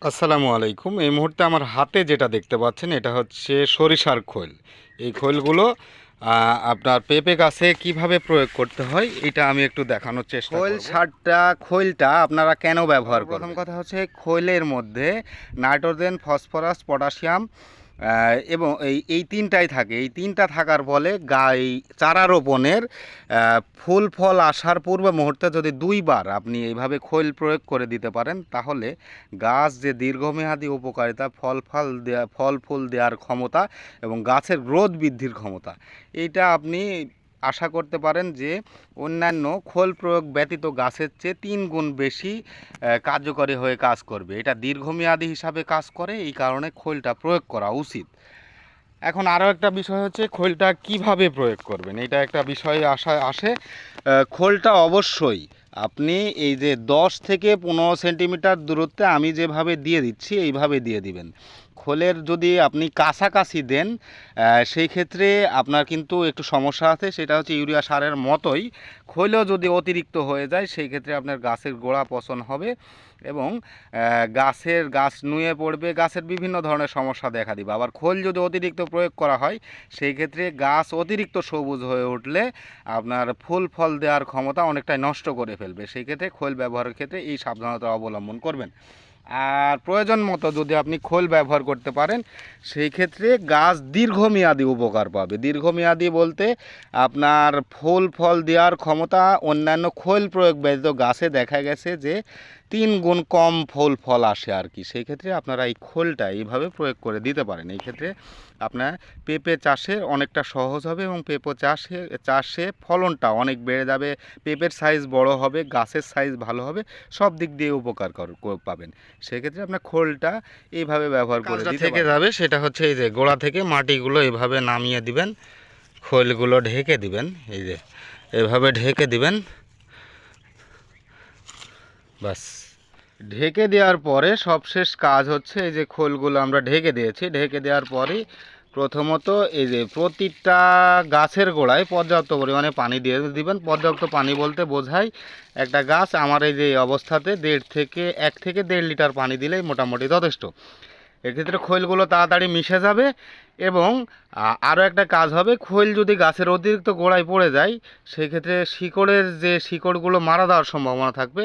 আসসালামু আলাইকুম। এই মুহূর্তে আমার হাতে যেটা দেখতে পাচ্ছেন এটা হচ্ছে সরিষার খৈল। এই খৈলগুলো আপনার পেঁপে গাছে কিভাবে প্রয়োগ করতে হয় এটা আমি একটু দেখানোর চেষ্টা করব। খৈলটা আপনারা কেন ব্যবহার করবেন? প্রথম কথা হচ্ছে খৈলের মধ্যে নাইট্রোজেন, ফসফরাস, পটাশিয়াম এবং এই তিনটাই থাকে। এই তিনটা থাকার ফলে এই চারা রোপণের ফুল ফল আসার পূর্ব মুহূর্তে যদি দুইবার আপনি এইভাবে খৈল প্রয়োগ করে দিতে পারেন, তাহলে গাছ যে দীর্ঘমেয়াদী উপকারিতা, ফল ফুল দেওয়ার ক্ষমতা এবং গাছের গ্রোথ বৃদ্ধির ক্ষমতা, এইটা আপনি আশা করতে পারেন যে অন্যান্য খোল প্রয়োগ ব্যতীত গাছের চেয়ে 3 গুণ বেশি কার্যকরী হয়ে কাজ করবে। এটা দীর্ঘমেয়াদী হিসাবে কাজ করে, এই কারণে খৈলটা প্রয়োগ করা উচিত। এখন আরও একটা বিষয় হচ্ছে খৈলটা কিভাবে প্রয়োগ করবেন, এটা একটা বিষয় আসে। খৈলটা অবশ্যই আপনি এই যে 10 থেকে 15 সেন্টিমিটার দূরত্বে আমি যেভাবে দিয়ে দিচ্ছি এইভাবে দিয়ে দিবেন। খোলের যদি আপনি কাছাকাছি দেন সেই ক্ষেত্রে আপনার কিন্তু একটু সমস্যা আছে, সেটা হচ্ছে ইউরিয়া সারের মতোই খৈলও যদি অতিরিক্ত হয়ে যায় সেই ক্ষেত্রে আপনার গাছের গোড়া পচন হবে এবং গাছ নুয়ে পড়বে, গাছের বিভিন্ন ধরনের সমস্যা দেখা দিবে। আবার খৈল যদি অতিরিক্ত প্রয়োগ করা হয় সেই ক্ষেত্রে গাছ অতিরিক্ত সবুজ হয়ে উঠলে আপনার ফুল ফল দেওয়ার ক্ষমতা অনেকটাই নষ্ট করে ফেলবে। সেই ক্ষেত্রে খৈল ব্যবহারের ক্ষেত্রে এই সাবধানতা অবলম্বন করবেন। আর প্রয়োজন মতো যদি আপনি খৈল ব্যবহার করতে পারেন সেই ক্ষেত্রে গাছ দীর্ঘমেয়াদী উপকার পাবে। দীর্ঘমেয়াদী বলতে আপনার ফুল ফল দেওয়ার ক্ষমতা অন্যান্য খৈল প্রয়োগ ব্যতীত গাছে দেখা গেছে যে 3 গুণ কম ফুল ফল আসে আর কি। সেই ক্ষেত্রে আপনারা এই খৈলটা এইভাবে প্রয়োগ করে দিতে পারেন। এই ক্ষেত্রে আপনার পেঁপে চাষে অনেকটা সহজ হবে এবং পেঁপে চাষে ফলনটা অনেক বেড়ে যাবে, পেঁপের সাইজ বড় হবে, গাছের সাইজ ভালো হবে, সব দিক দিয়ে উপকার পাবেন। সেক্ষেত্রে আপনার খোলটা এইভাবে ব্যবহার করে দিতে থেকে যাবে। সেটা হচ্ছে এই যে গোড়া থেকে মাটিগুলো এভাবে নামিয়ে দিবেন, খোলগুলো ঢেকে দিবেন, এই যে এভাবে ঢেকে দিবেন, বাস। ঢেকে দেওয়ার পরে সবশেষ কাজ হচ্ছে এই যে খোলগুলো আমরা ঢেকে দিয়েছি, ঢেকে দেওয়ার পরেই প্রথমত এই যে প্রতিটা গাছের গোড়ায় পর্যাপ্ত পরিমাণে পানি দিয়ে দিবেন। পর্যাপ্ত পানি বলতে বোঝায় একটা গাছ আমার এই যে অবস্থাতে 1 থেকে 1.5 লিটার পানি দিলেই মোটামুটি যথেষ্ট। এক্ষেত্রে খৈলগুলো তাড়াতাড়ি মিশে যাবে এবং আরও একটা কাজ হবে, খৈল যদি গাছের অতিরিক্ত গোড়ায় পড়ে যায় সেই ক্ষেত্রে শিকড়গুলো মারা যাওয়ার সম্ভাবনা থাকবে।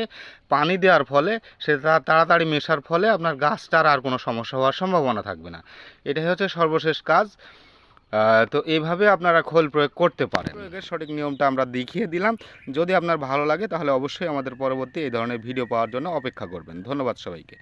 পানি দেওয়ার ফলে সেটা তাড়াতাড়ি মেশার ফলে আপনার গাছটার আর কোনো সমস্যা হওয়ার সম্ভাবনা থাকবে না। এটাই হচ্ছে সর্বশেষ কাজ। তো এইভাবে আপনারা খৈল প্রয়োগ করতে পারেন। প্রয়োগের সঠিক নিয়মটা আমরা দেখিয়ে দিলাম। যদি আপনার ভালো লাগে তাহলে অবশ্যই আমাদের পরবর্তী এই ধরনের ভিডিও পাওয়ার জন্য অপেক্ষা করবেন। ধন্যবাদ সবাইকে।